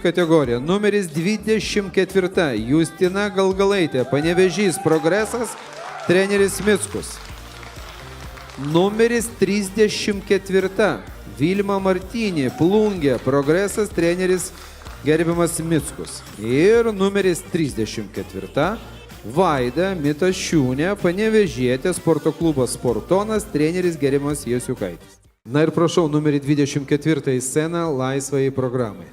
Kategorija. Numeris 24. Justina Galgalaitė. Panevėžys Progresas. Treneris Mickus. Numeris 34. Vilma Martynė. Plungė. Progresas. Treneris gerbiamas Mickus. Ir numeris 34. Vaida Mitašiūnė. Panevėžietė. Sporto klubas Sportonas. Treneris gerbiamas Jasiukaitis. Na ir prašau, numerį 24 į sceną laisvai programai.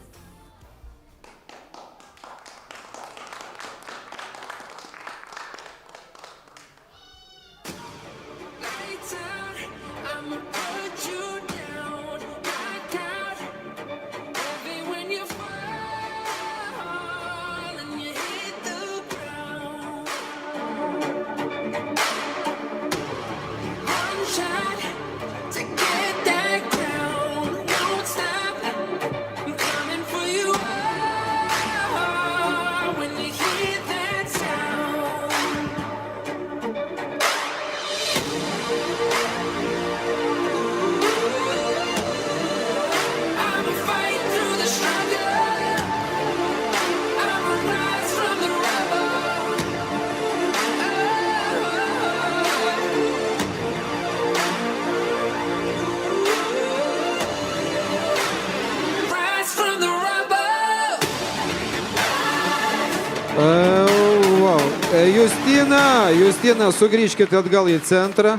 Justina, sugrįžkite atgal į centrą.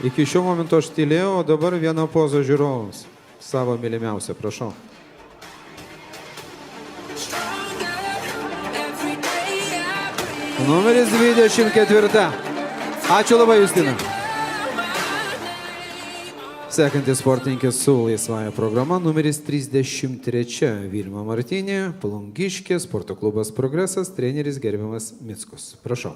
Iki šio momento aš tylėjau, o dabar vieną pozą žiūrovams. Savo mylimiausią, prašau. Numeris 24. Ačiū labai, Justina. Sekantis sportininkis su laisvąja programa, numeris 33. Vilma Martynė, Plungiškė, sporto klubas Progresas, treneris gerbiamas Mickus. Prašau.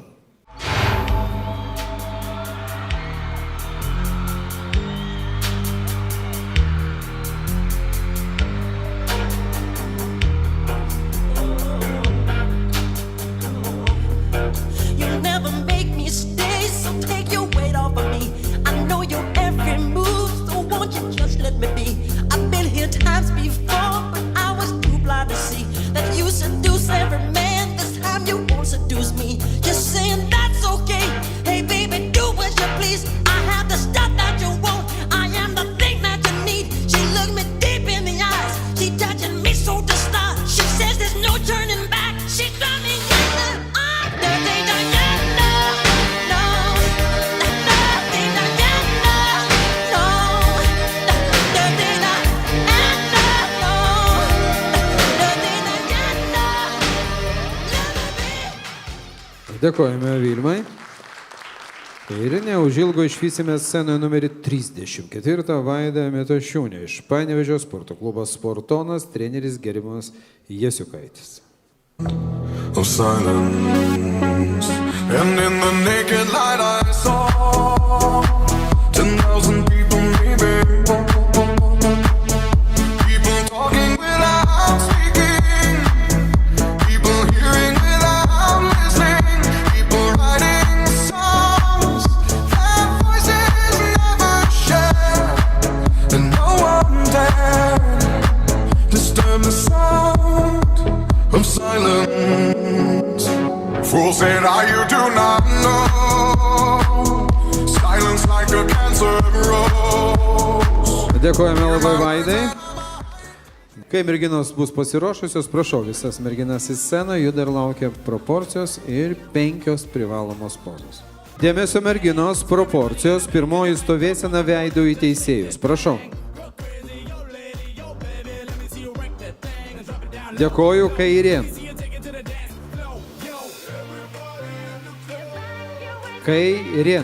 Dėkojame Vilmai. Ir neužilgo išvysime scenoje numerį 34. Vaida Mitašiūnė iš Panevėžio sporto klubas Sportonas, treneris gerbiamas Jasiukaitis. Of silence, and in the naked light I saw 10,000 people maybe, people talking without speaking, people hearing without listening, people writing songs that voices never share, and no one dared disturb the sound of silence. Fools say that you do not know. Silence like a cancer grows. Dėkojame labai Vaidai. Kai merginos bus pasiruošusios, prašau visas merginas į sceną, jų dar laukia proporcijos ir 5 privalomos pozos. Dėmesio merginos, proporcijos, pirmoji stovėsena veidu į teisėjus. Prašau. Dėkoju kairėn. Kairėn.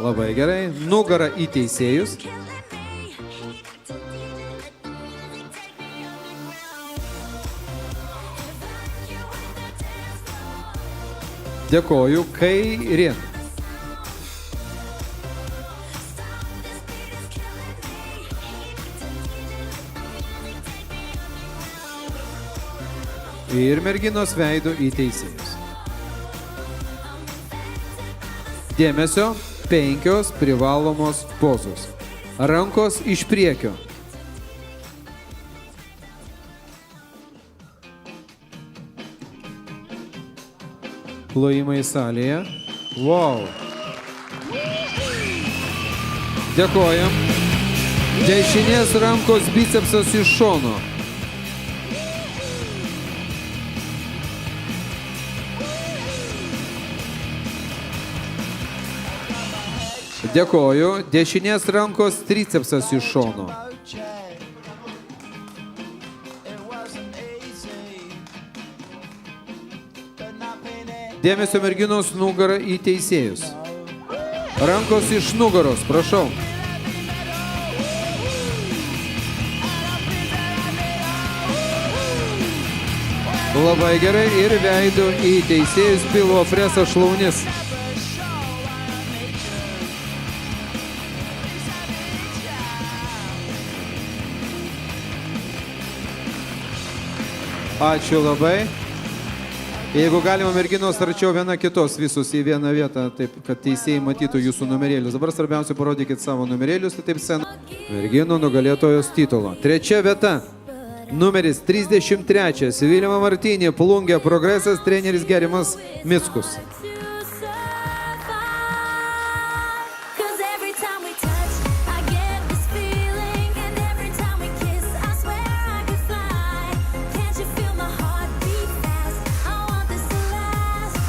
Labai gerai. Nugara į teisėjus. Dėkoju kairėn. Ir merginos veido į teisėjus. Dėmesio, 5 privalomos pozos. Rankos iš priekio. Plojimai salėje. Wow. Dėkojam. Dešinės rankos bicepsas iš šono. Dėkoju. Dešinės rankos tricepsas iš šono. Dėmesio merginos nugarą į teisėjus. Rankos iš nugaros, prašau. Labai gerai ir veidu į teisėjus pilvo presą šlaunis. Ačiū labai. Jeigu galima, merginos, arčiau viena kitos visus į vieną vietą, taip, kad teisėjai matytų jūsų numerėlius. Dabar svarbiausia, parodykit savo numerėlius, tai taip sen. Merginų nugalėtojos titulo. Trečia vieta. Numeris 33. Vilma Martinė, Plungė, Progresas, treneris Gerimas Mickus.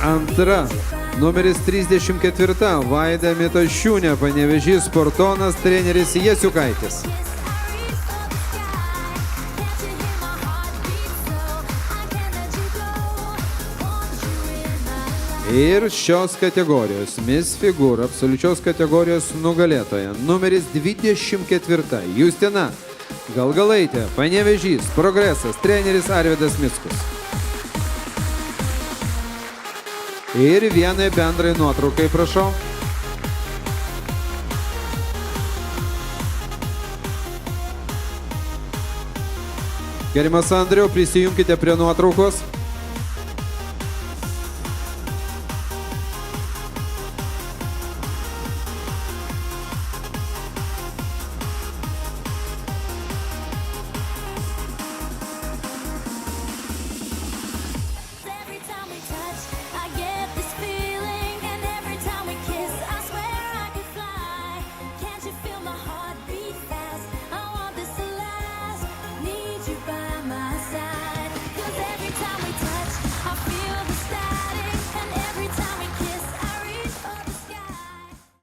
Antra, numeris 34, Vaida Mitašiūnė, Panevėžys, Sportonas, treneris Jasiukaitis. Ir šios kategorijos Miss Figūra, absoliučios kategorijos nugalėtoja, numeris 24, Justina Galgalaitė, Panevėžys, Progresas, treneris Arvydas Mickus. Ir vienai bendrai nuotraukai, prašau. Gerimas Andriau, prisijungkite prie nuotraukos.